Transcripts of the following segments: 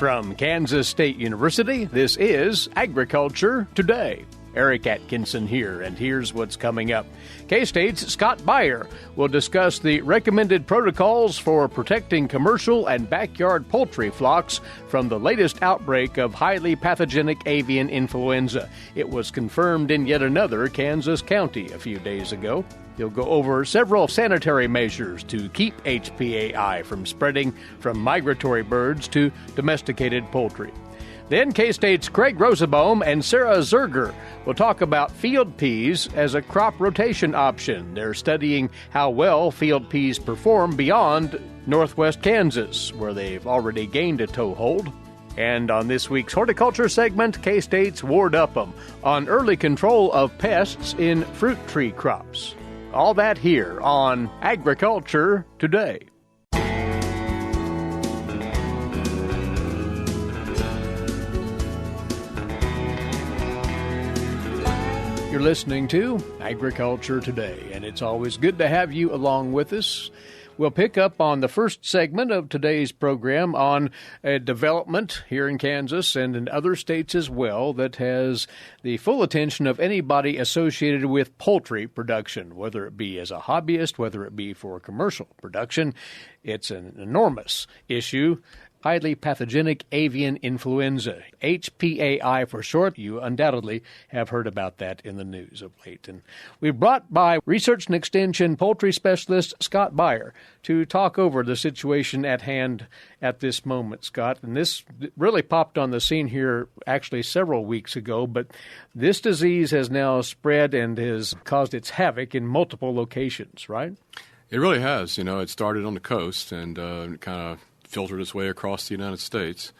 From Kansas State University, this is Agriculture Today. Eric Atkinson here, and here's what's coming up. K-State's Scott Beyer will discuss the recommended protocols for protecting commercial and backyard poultry flocks from the latest outbreak of highly pathogenic avian influenza. It was confirmed in yet another Kansas county a few days ago. He'll go over several sanitary measures to keep HPAI from spreading from migratory birds to domesticated poultry. Then K-State's Kraig Roozeboom and Sarah Zerger will talk about field peas as a crop rotation option. They're studying how well field peas perform beyond northwest Kansas, where they've already gained a toehold. And on this week's horticulture segment, K-State's Ward Upham on early control of pests in fruit tree crops. All that here on Agriculture Today. You're listening to Agriculture Today, and it's always good to have you along with us. We'll pick up on the first segment of today's program on a development here in Kansas and in other states as well that has the full attention of anybody associated with poultry production, whether it be as a hobbyist, whether it be for commercial production. It's an enormous issue. Highly pathogenic avian influenza, HPAI for short. You undoubtedly have heard about that in the news of late. And we've brought by Research and Extension poultry specialist Scott Beyer to talk over the situation at hand at this moment, Scott. And this really popped on the scene here actually several weeks ago, but this disease has now spread and has caused its havoc in multiple locations, right? It really has. You know, it started on the coast and kind of filtered its way across the United States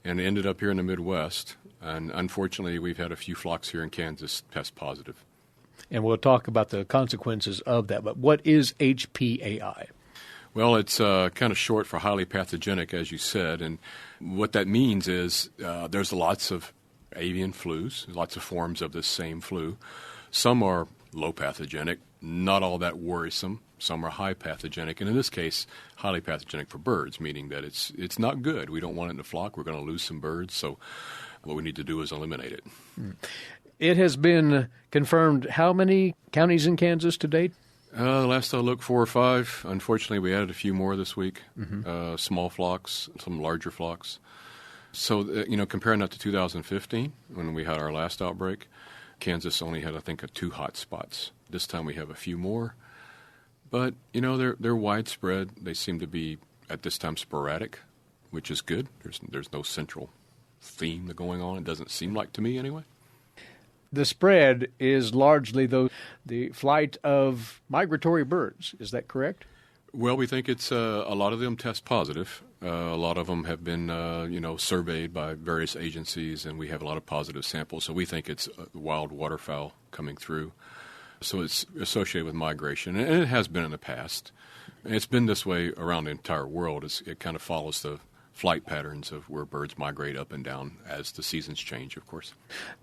and ended up here in the Midwest. And unfortunately, we've had a few flocks here in Kansas test positive. And we'll talk about the consequences of that. But what is HPAI? Well, it's kind of short for highly pathogenic, as you said. And what that means is there's lots of avian flus, lots of forms of this same flu. Some are low pathogenic, not all that worrisome. Some are high pathogenic, and in this case, highly pathogenic for birds, meaning that it's not good. We don't want it in the flock. We're going to lose some birds, so what we need to do is eliminate it. It has been confirmed how many counties in Kansas to date? Last I looked, 4 or 5. Unfortunately, we added a few more this week, small flocks, some larger flocks. So, comparing that to 2015, when we had our last outbreak, Kansas only had, I think, 2 hot spots. This time we have a few more. But, they're widespread. They seem to be, at this time, sporadic, which is good. There's no central theme going on. It doesn't seem like to me, anyway. The spread is largely, though, the flight of migratory birds. Is that correct? Well, we think it's a lot of them test positive. A lot of them have been, surveyed by various agencies, and we have a lot of positive samples. So we think it's wild waterfowl coming through. So it's associated with migration, and it has been in the past. And it's been this way around the entire world. It kind of follows the flight patterns of where birds migrate up and down as the seasons change, of course.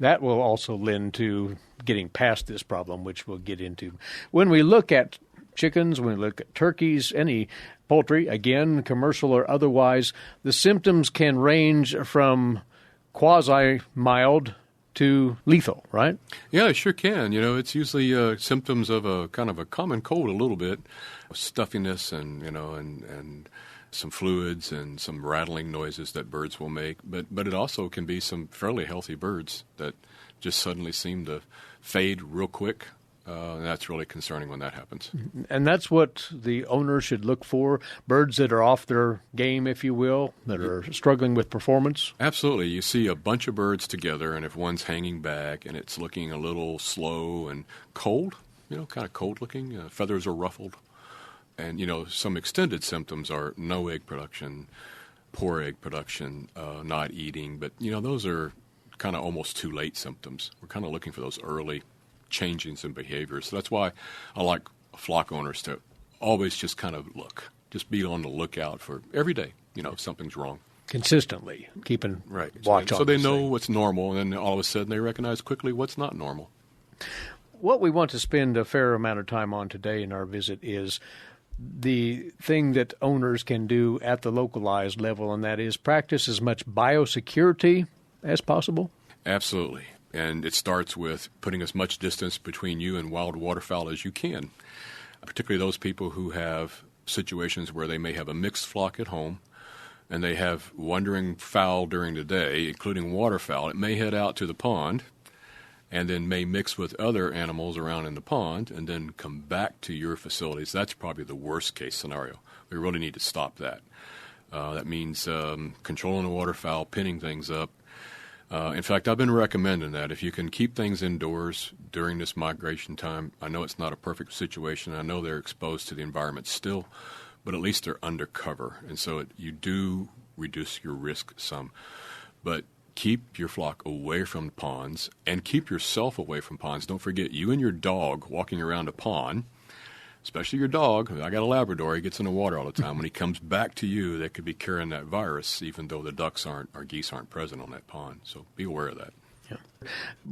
That will also lend to getting past this problem, which we'll get into. When we look at chickens, when we look at turkeys, any poultry, again, commercial or otherwise, the symptoms can range from quasi-mild to lethal, right? Yeah, it sure can. It's usually symptoms of a kind of a common cold a little bit, stuffiness and some fluids and some rattling noises that birds will make. But it also can be some fairly healthy birds that just suddenly seem to fade real quick. And that's really concerning when that happens. And that's what the owner should look for, birds that are off their game, if you will, that are struggling with performance? Absolutely. You see a bunch of birds together, and if one's hanging back and it's looking a little slow and cold, kind of cold looking, feathers are ruffled, and, some extended symptoms are no egg production, poor egg production, not eating, but, those are kind of almost too late symptoms. We're kind of looking for those early changings in behavior. So that's why I like flock owners to always just kind of just be on the lookout for every day, if something's wrong. Consistently keeping watch on. So they know what's normal, and then all of a sudden they recognize quickly what's not normal. What we want to spend a fair amount of time on today in our visit is the thing that owners can do at the localized level, and that is practice as much biosecurity as possible? Absolutely. And it starts with putting as much distance between you and wild waterfowl as you can, particularly those people who have situations where they may have a mixed flock at home and they have wandering fowl during the day, including waterfowl. It may head out to the pond and then may mix with other animals around in the pond and then come back to your facilities. That's probably the worst case scenario. We really need to stop that. That means controlling the waterfowl, pinning things up. In fact, I've been recommending that if you can keep things indoors during this migration time. I know it's not a perfect situation. I know they're exposed to the environment still, but at least they're under cover. And so you do reduce your risk some. But keep your flock away from ponds and keep yourself away from ponds. Don't forget, you and your dog walking around a pond, especially your dog. I got a Labrador. He gets in the water all the time. When he comes back to you, they could be carrying that virus, even though the ducks aren't or geese aren't present on that pond. So be aware of that. Yeah.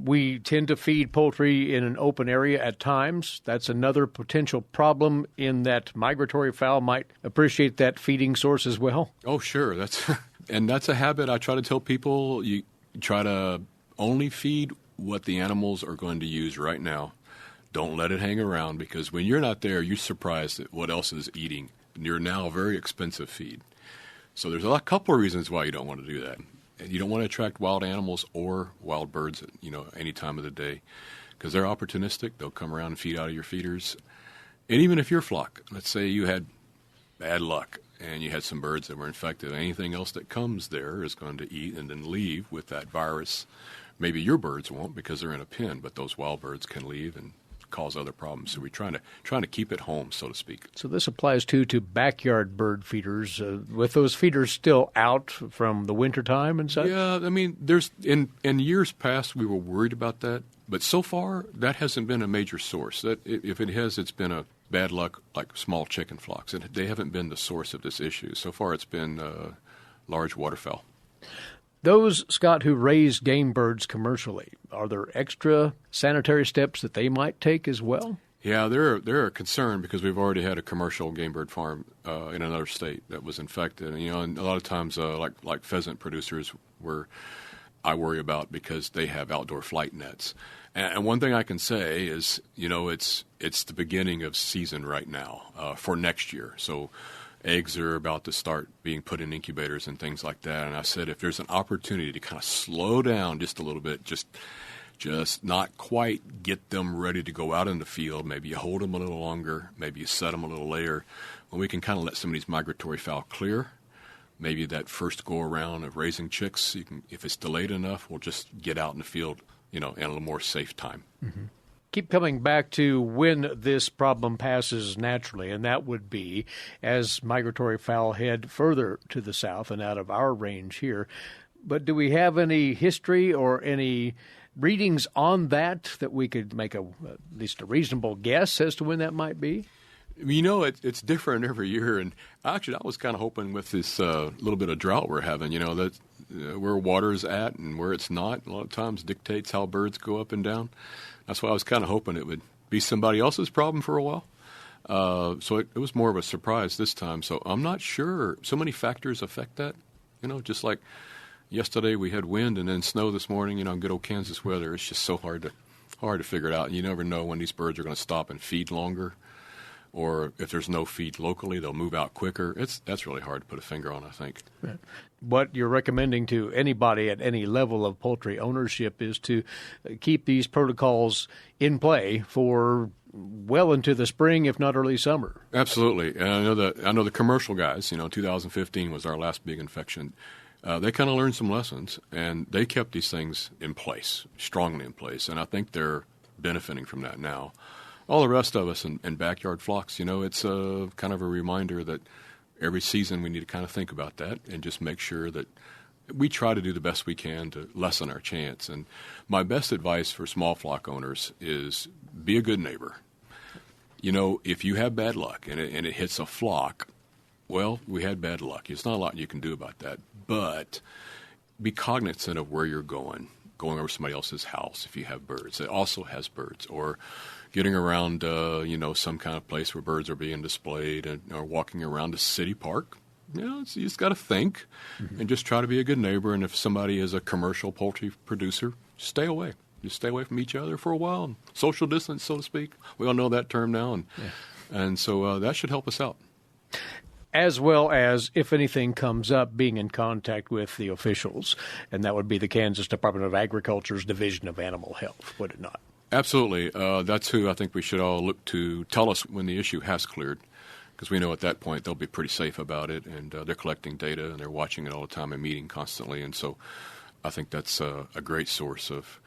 We tend to feed poultry in an open area at times. That's another potential problem in that migratory fowl might appreciate that feeding source as well. Oh, sure. And that's a habit I try to tell people. You try to only feed what the animals are going to use right now. Don't let it hang around, because when you're not there, you're surprised at what else is eating. And you're now a very expensive feed. So there's a couple of reasons why you don't want to do that. You don't want to attract wild animals or wild birds at any time of the day, because they're opportunistic. They'll come around and feed out of your feeders. And even if your flock, let's say you had bad luck and you had some birds that were infected, anything else that comes there is going to eat and then leave with that virus. Maybe your birds won't because they're in a pen, but those wild birds can leave and cause other problems. So we're trying to keep it home, so to speak. So this applies to backyard bird feeders, with those feeders still out from the wintertime and such? Yeah, I mean, there's in years past we were worried about that, but so far that hasn't been a major source. That if it has, it's been a bad luck, like small chicken flocks, and they haven't been the source of this issue. So far it's been large waterfowl. Those, Scott, who raise game birds commercially, are there extra sanitary steps that they might take as well? Yeah, they're a concern, because we've already had a commercial game bird farm in another state that was infected. And a lot of times, like pheasant producers, I worry about, because they have outdoor flight nets. And one thing I can say is, it's the beginning of season right now for next year. So eggs are about to start being put in incubators and things like that. And I said, if there's an opportunity to kind of slow down just a little bit, just not quite get them ready to go out in the field, maybe you hold them a little longer, maybe you set them a little later, when we can kind of let some of these migratory fowl clear. Maybe that first go around of raising chicks, if it's delayed enough, we'll just get out in the field, in a little more safe time. Mm-hmm. Keep coming back to when this problem passes naturally, and that would be as migratory fowl head further to the south and out of our range here. But do we have any history or any readings on that we could make at least a reasonable guess as to when that might be? It's different every year, and actually I was kind of hoping with this little bit of drought we're having, that where water is at and where it's not, a lot of times dictates how birds go up and down. That's why I was kind of hoping it would be somebody else's problem for a while. So it was more of a surprise this time. So I'm not sure. So many factors affect that. Just like yesterday we had wind and then snow this morning, good old Kansas weather. It's just so hard to figure it out. And you never know when these birds are going to stop and feed longer. Or if there's no feed locally, they'll move out quicker. That's really hard to put a finger on, I think. Right. What you're recommending to anybody at any level of poultry ownership is to keep these protocols in play for well into the spring, if not early summer. Absolutely. And I know the commercial guys, 2015 was our last big infection. They kind of learned some lessons, and they kept these things in place, strongly in place. And I think they're benefiting from that now. All the rest of us in backyard flocks, it's kind of a reminder that every season we need to kind of think about that and just make sure that we try to do the best we can to lessen our chance. And my best advice for small flock owners is be a good neighbor. If you have bad luck and it hits a flock, well, we had bad luck. There's not a lot you can do about that. But be cognizant of where you're going. going over somebody else's house if you have birds that also has birds, or getting around, some kind of place where birds are being displayed, or walking around a city park. You just got to think and just try to be a good neighbor. And if somebody is a commercial poultry producer, stay away. Just stay away from each other for a while. And social distance, so to speak. We all know that term now. And so that should help us out. As well as, if anything comes up, being in contact with the officials. And that would be the Kansas Department of Agriculture's Division of Animal Health, would it not? Absolutely. That's who I think we should all look to tell us when the issue has cleared. Because we know at that point they'll be pretty safe about it, and they're collecting data, and they're watching it all the time and meeting constantly. And so I think that's a great source of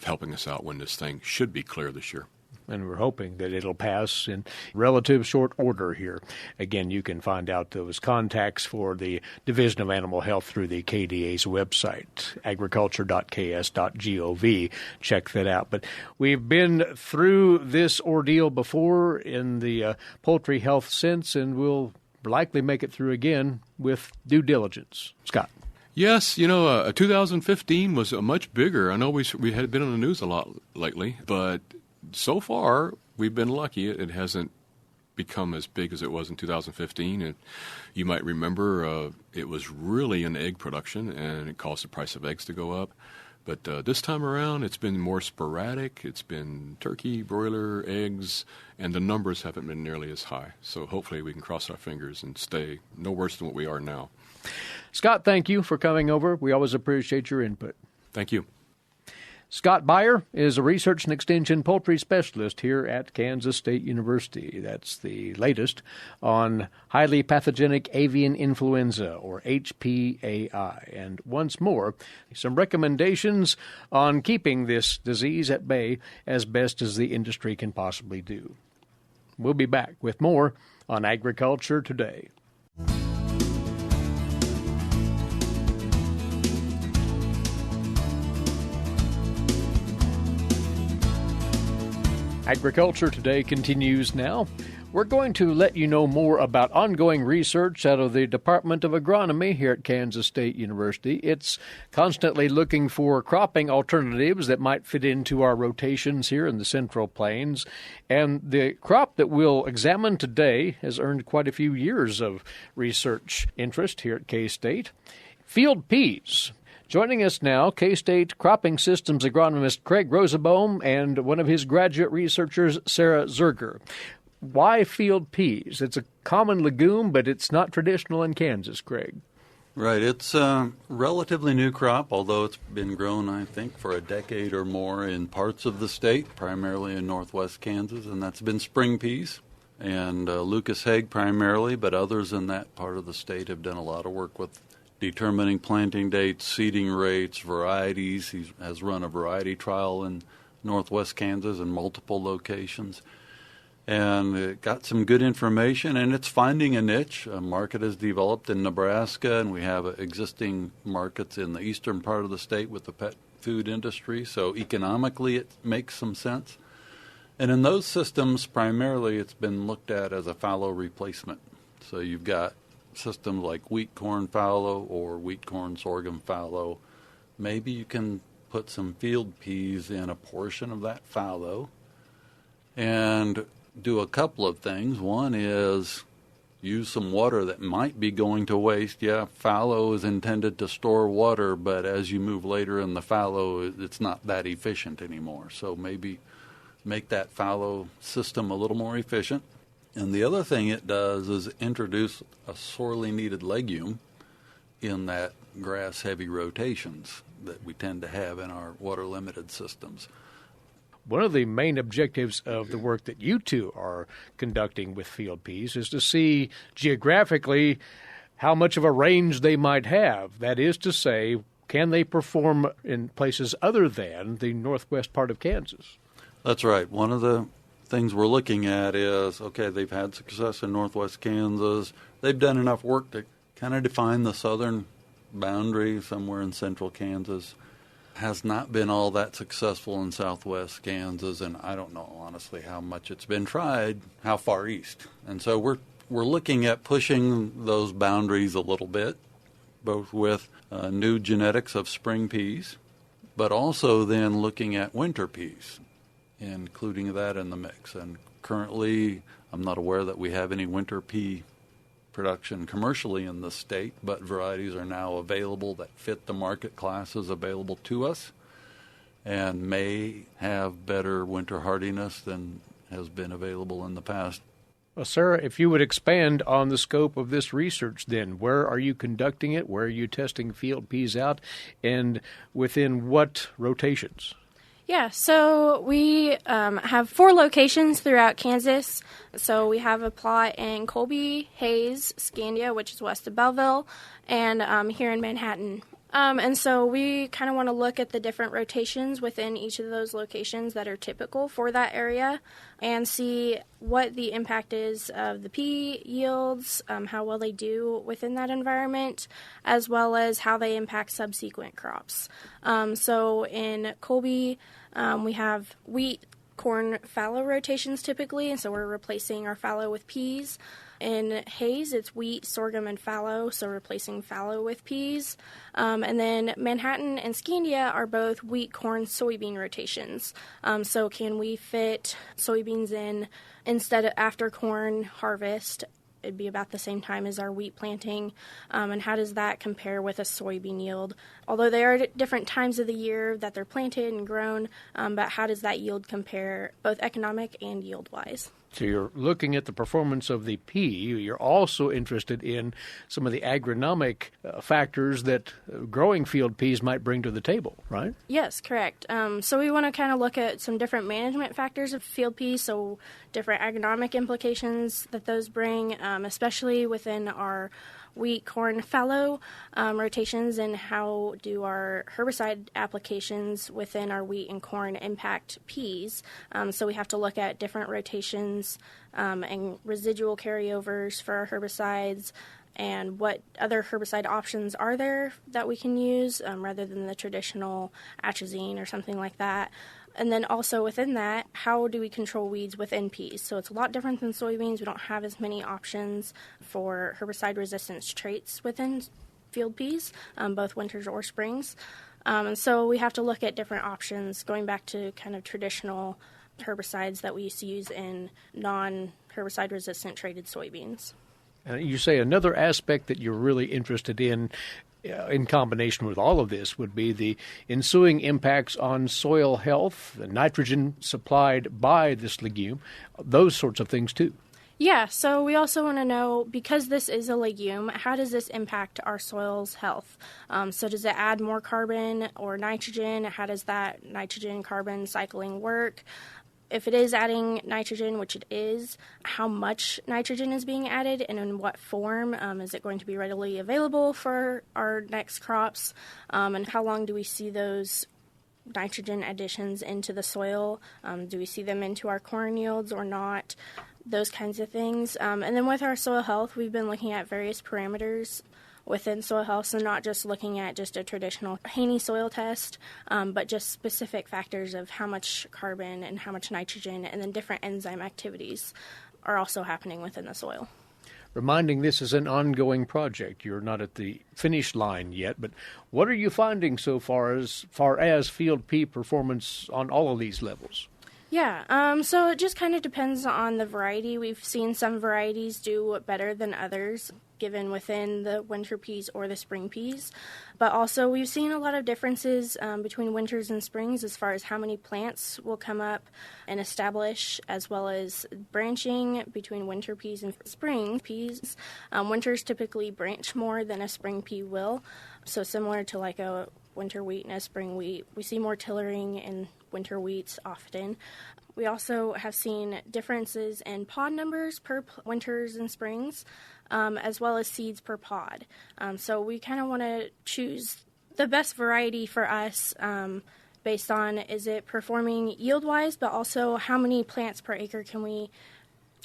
helping us out when this thing should be clear this year. And we're hoping that it'll pass in relative short order here. Again, you can find out those contacts for the Division of Animal Health through the KDA's website, agriculture.ks.gov. Check that out. But we've been through this ordeal before in the poultry health sense, and we'll likely make it through again with due diligence. Scott. Yes, 2015 was much bigger. I know we had been on the news a lot lately, but so far, we've been lucky. It hasn't become as big as it was in 2015. And you might remember it was really in egg production, and it caused the price of eggs to go up. But this time around, it's been more sporadic. It's been turkey, broiler, eggs, and the numbers haven't been nearly as high. So hopefully we can cross our fingers and stay no worse than what we are now. Scott, thank you for coming over. We always appreciate your input. Thank you. Scott Beyer is a research and extension poultry specialist here at Kansas State University. That's the latest on highly pathogenic avian influenza, or HPAI. And once more, some recommendations on keeping this disease at bay as best as the industry can possibly do. We'll be back with more on Agriculture Today. Agriculture Today continues now. We're going to let you know more about ongoing research out of the Department of Agronomy here at Kansas State University. It's constantly looking for cropping alternatives that might fit into our rotations here in the Central Plains. And the crop that we'll examine today has earned quite a few years of research interest here at K-State. Field peas. Joining us now, K-State Cropping Systems agronomist Kraig Roozeboom and one of his graduate researchers, Sarah Zerger. Why field peas? It's a common legume, but it's not traditional in Kansas, Kraig. Right. It's a relatively new crop, although it's been grown, I think, for a decade or more in parts of the state, primarily in northwest Kansas, and that's been spring peas. And Lucas Haig primarily, but others in that part of the state have done a lot of work with determining planting dates, seeding rates, varieties. He has run a variety trial in northwest Kansas in multiple locations. And it got some good information, and it's finding a niche. A market has developed in Nebraska, and we have existing markets in the eastern part of the state with the pet food industry. So economically, it makes some sense. And in those systems, primarily, it's been looked at as a fallow replacement. So you've got systems like wheat corn fallow or wheat corn sorghum fallow. Maybe you can put some field peas in a portion of that fallow and do a couple of things. One is use some water that might be going to waste. Yeah, fallow is intended to store water, but as you move later in the fallow, it's not that efficient anymore. So maybe make that fallow system a little more efficient. And the other thing it does is introduce a sorely needed legume in that grass-heavy rotations that we tend to have in our water-limited systems. One of the main objectives of the work that you two are conducting with field peas is to see geographically how much of a range they might have. That is to say, can they perform in places other than the northwest part of Kansas? That's right. One of the things we're looking at is, okay, they've had success in northwest Kansas. They've done enough work to kind of define the southern boundary somewhere in central Kansas. Has not been all that successful in southwest Kansas, and I don't know, honestly, how much it's been tried, how far east. And so we're looking at pushing those boundaries a little bit, both with new genetics of spring peas but also then looking at winter peas, including that in the mix. And currently, I'm not aware that we have any winter pea production commercially in the state, but varieties are now available that fit the market classes available to us and may have better winter hardiness than has been available in the past. Well, Sarah, if you would expand on the scope of this research then, where are you conducting it? Where are you testing field peas out? And within what rotations? Yeah, so we have 4 locations throughout Kansas. So we have a plot in Colby, Hayes, Scandia, which is west of Belleville, and here in Manhattan. And so we kind of want to look at the different rotations within each of those locations that are typical for that area and see what the impact is of the pea yields, how well they do within that environment, as well as how they impact subsequent crops. So in Colby, we have wheat, corn, fallow rotations typically, and so we're replacing our fallow with peas. In Hayes, it's wheat, sorghum, and fallow, so replacing fallow with peas. And then Manhattan and Scandia are both wheat, corn, soybean rotations. So can we fit soybeans in instead of after corn harvest? It'd be about the same time as our wheat planting. And how does that compare with a soybean yield? Although they are at different times of the year that they're planted and grown, but how does that yield compare both economic and yield-wise? So you're looking at the performance of the pea. You're also interested in some of the agronomic factors that growing field peas might bring to the table, right? Yes, correct. So we want to kind of look at some different management factors of field peas, so different agronomic implications that those bring, especially within our wheat, corn, fallow rotations, and how do our herbicide applications within our wheat and corn impact peas. So we have to look at different rotations and residual carryovers for our herbicides and what other herbicide options are there that we can use rather than the traditional atrazine or something like that. And then also within that, how do we control weeds within peas? So it's a lot different than soybeans. We don't have as many options for herbicide resistance traits within field peas, both winters or springs. And so we have to look at different options, going back to kind of traditional herbicides that we used to use in non-herbicide resistant traded soybeans. You say another aspect that you're really interested in combination with all of this would be the ensuing impacts on soil health, the nitrogen supplied by this legume, those sorts of things too. Yeah, so we also want to know, because this is a legume, how does this impact our soil's health? So does it add more carbon or nitrogen? How does that nitrogen-carbon cycling work? If it is adding nitrogen, which it is, how much nitrogen is being added and in what form? Is it going to be readily available for our next crops? And how long do we see those nitrogen additions into the soil? Do we see them into our corn yields or not? Those kinds of things. And then with our soil health, we've been looking at various parameters within soil health, so not just looking at just a traditional Haney soil test, but just specific factors of how much carbon and how much nitrogen and then different enzyme activities are also happening within the soil. Reminding this is an ongoing project. You're not at the finish line yet, but what are you finding so far as field pea performance on all of these levels? Yeah, so it just kind of depends on the variety. We've seen some varieties do better than others, given within the winter peas or the spring peas. But also we've seen a lot of differences between winters and springs as far as how many plants will come up and establish, as well as branching between winter peas and spring peas. Winters typically branch more than a spring pea will. So similar to like a winter wheat and a spring wheat, we see more tillering in winter wheats often. We also have seen differences in pod numbers per winters and springs, as well as seeds per pod. So we kind of want to choose the best variety for us based on, is it performing yield-wise, but also how many plants per acre can we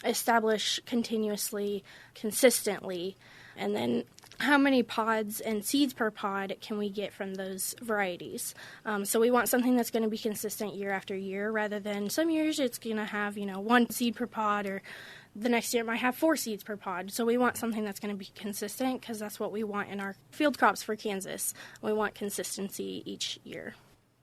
establish continuously, consistently, and then how many pods and seeds per pod can we get from those varieties. So we want something that's going to be consistent year after year, rather than some years it's going to have, 1 seed per pod, or the next year it might have 4 seeds per pod. So we want something that's going to be consistent, because that's what we want in our field crops for Kansas. We want consistency each year.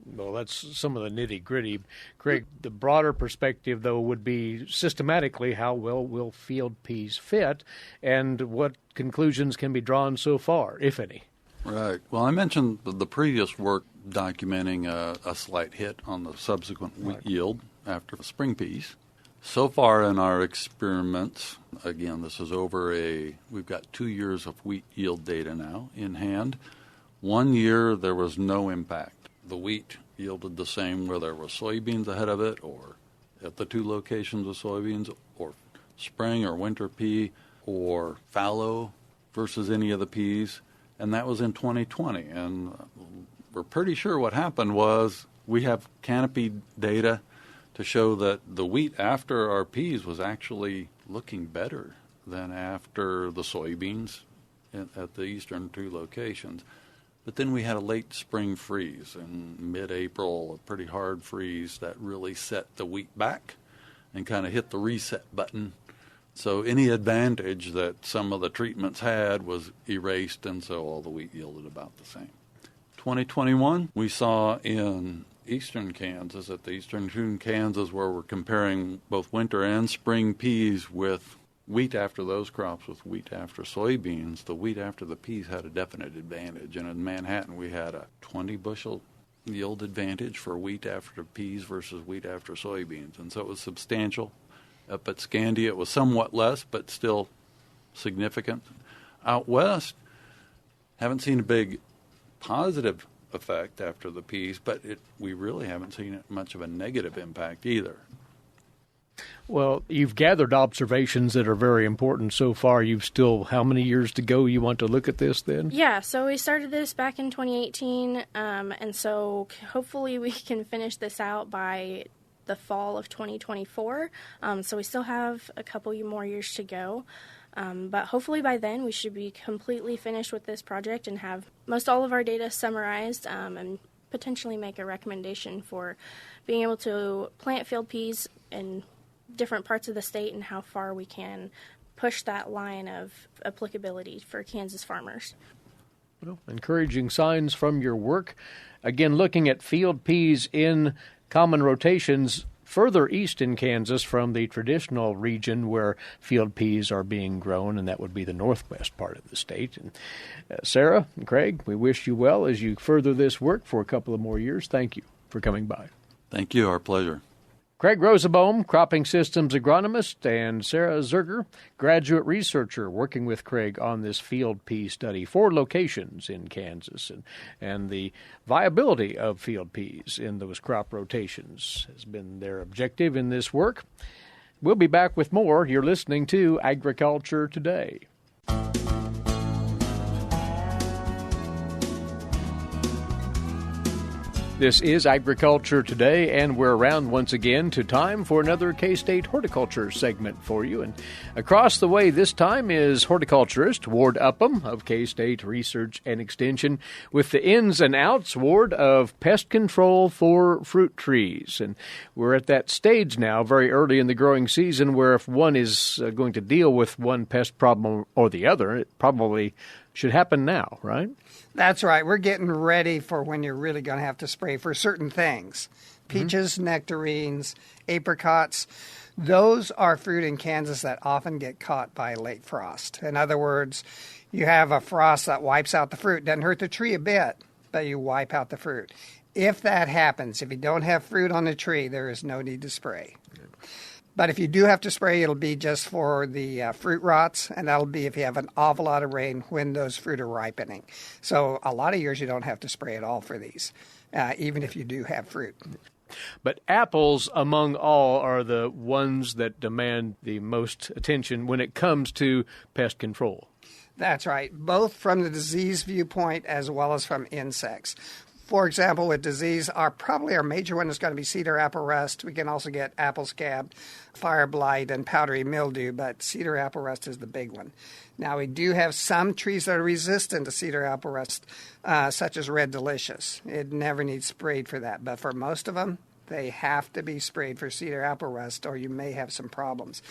Well, that's some of the nitty-gritty. Kraig, the broader perspective, though, would be systematically how well will field peas fit and what conclusions can be drawn so far, if any. Right. Well, I mentioned the previous work documenting a slight hit on the subsequent wheat yield after spring peas. So far in our experiments, again, this is we've got 2 years of wheat yield data now in hand. 1 year, there was no impact. The wheat yielded the same whether it was soybeans ahead of it or at the 2 locations of soybeans or spring or winter pea or fallow versus any of the peas. And that was in 2020. And we're pretty sure what happened was we have canopy data to show that the wheat after our peas was actually looking better than after the soybeans at the eastern 2 locations. But then we had a late spring freeze in mid-April, a pretty hard freeze that really set the wheat back and kind of hit the reset button. So any advantage that some of the treatments had was erased, and so all the wheat yielded about the same. 2021, we saw in eastern Kansas, at the eastern Kansas, where we're comparing both winter and spring peas with wheat after those crops with wheat after soybeans, the wheat after the peas had a definite advantage. And in Manhattan, we had a 20-bushel yield advantage for wheat after peas versus wheat after soybeans. And so it was substantial. Up at Scandia, it was somewhat less, but still significant. Out west, haven't seen a big positive effect after the peas, but we really haven't seen much of a negative impact either. Well, you've gathered observations that are very important so far. You've still, how many years to go you want to look at this then? Yeah, so we started this back in 2018, and so hopefully we can finish this out by the fall of 2024. So we still have a couple more years to go. But hopefully by then we should be completely finished with this project and have most all of our data summarized and potentially make a recommendation for being able to plant field peas in different parts of the state and how far we can push that line of applicability for Kansas farmers. Well, encouraging signs from your work. Again, looking at field peas in common rotations further east in Kansas from the traditional region where field peas are being grown, and that would be the northwest part of the state. And Sarah and Kraig, we wish you well as you further this work for a couple of more years. Thank you for coming by. Thank you. Our pleasure. Kraig Roozeboom, Cropping Systems Agronomist, and Sarah Zerger, Graduate Researcher, working with Kraig on this field pea study, 4 locations in Kansas, and the viability of field peas in those crop rotations has been their objective in this work. We'll be back with more. You're listening to Agriculture Today. This is Agriculture Today, and we're around once again to time for another K-State horticulture segment for you. And across the way this time is horticulturist Ward Upham of K-State Research and Extension with the ins and outs, Ward, of pest control for fruit trees. And we're at that stage now, very early in the growing season, where if one is going to deal with one pest problem or the other, it probably should happen now, right? That's right. We're getting ready for when you're really going to have to spray for certain things. Peaches, nectarines, apricots. Those are fruit in Kansas that often get caught by late frost. In other words, you have a frost that wipes out the fruit. Doesn't hurt the tree a bit, but you wipe out the fruit. If that happens, if you don't have fruit on the tree, there is no need to spray. But if you do have to spray, it'll be just for the fruit rots, and that'll be if you have an awful lot of rain when those fruit are ripening. So a lot of years you don't have to spray at all for these, even if you do have fruit. But apples, among all, are the ones that demand the most attention when it comes to pest control. That's right, both from the disease viewpoint as well as from insects. For example, with disease, probably our major one is going to be cedar apple rust. We can also get apple scab, fire blight, and powdery mildew, but cedar apple rust is the big one. Now, we do have some trees that are resistant to cedar apple rust, such as Red Delicious. It never needs sprayed for that, but for most of them, They have to be sprayed for cedar apple rust, or you may have some problems.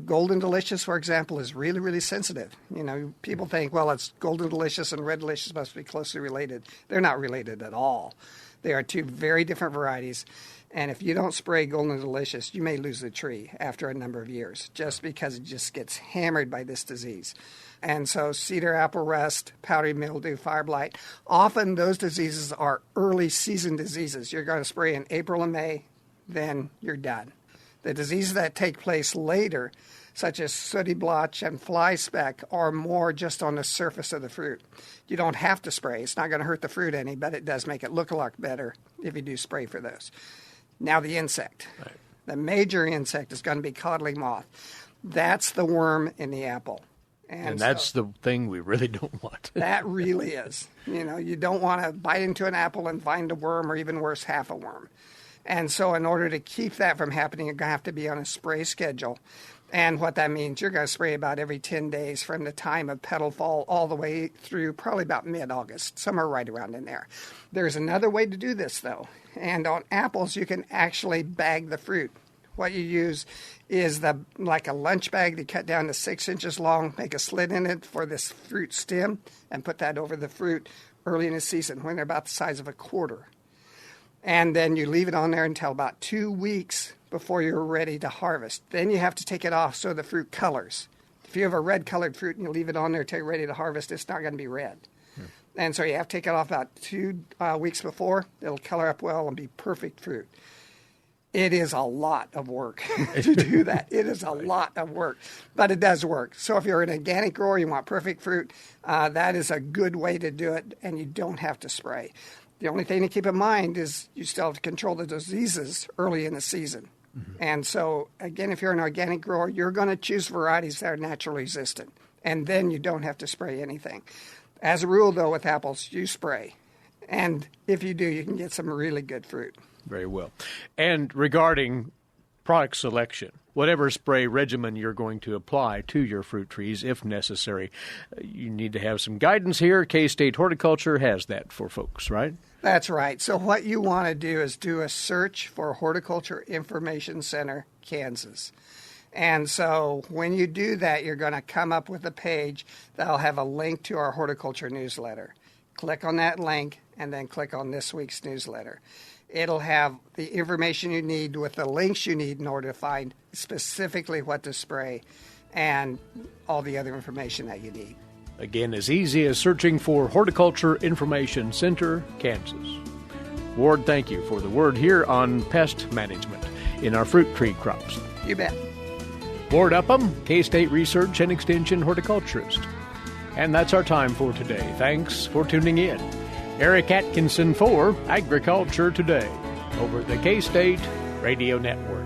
Golden Delicious, for example, is really, really sensitive. You know, people think, well, it's Golden Delicious and Red Delicious must be closely related. They're not related at all. They are two very different varieties. And if you don't spray Golden Delicious, you may lose the tree after a number of years, just because it just gets hammered by this disease. And so cedar apple rust, powdery mildew, fire blight, often those diseases are early season diseases. You're going to spray in April and May, then you're done. The diseases that take place later, such as sooty blotch and fly speck, are more just on the surface of the fruit. You don't have to spray. It's not going to hurt the fruit any, but it does make it look a lot better if you do spray for those. Now the insect. Right. The major insect is going to be codling moth. That's the worm in the apple. And that's the thing we really don't want. That really is. You know, you don't want to bite into an apple and find a worm, or even worse, half a worm. And so in order to keep that from happening, you're going to have to be on a spray schedule. And what that means, you're going to spray about every 10 days from the time of petal fall all the way through probably about mid-August, somewhere right around in there. There's another way to do this, though. And on apples, you can actually bag the fruit. What you use is like a lunch bag to cut down to 6 inches long, make a slit in it for this fruit stem, and put that over the fruit early in the season when they're about the size of a quarter. And then you leave it on there until about 2 weeks before you're ready to harvest. Then you have to take it off so the fruit colors. If you have a red-colored fruit and you leave it on there until you're ready to harvest, it's not going to be red. And so you have to take it off about 2 weeks before. It'll color up well and be perfect fruit. It is a lot of work to do that. It is a lot of work, but it does work. So if you're an organic grower, you want perfect fruit, that is a good way to do it, and you don't have to spray. The only thing to keep in mind is you still have to control the diseases early in the season. Mm-hmm. And so, again, if you're an organic grower, you're going to choose varieties that are naturally resistant, and then you don't have to spray anything. As a rule, though, with apples, you spray. And if you do, you can get some really good fruit. Very well. And regarding product selection, whatever spray regimen you're going to apply to your fruit trees, if necessary, you need to have some guidance here. K-State Horticulture has that for folks, right? That's right. So what you want to do is do a search for Horticulture Information Center, Kansas. And so when you do that, you're going to come up with a page that'll have a link to our horticulture newsletter. Click on that link and then click on this week's newsletter. It'll have the information you need with the links you need in order to find specifically what to spray and all the other information that you need. Again, as easy as searching for Horticulture Information Center, Kansas. Ward, thank you for the word here on pest management in our fruit tree crops. You bet. Ward Upham, K-State Research and Extension Horticulturist. And that's our time for today. Thanks for tuning in. Eric Atkinson for Agriculture Today over at the K-State Radio Network.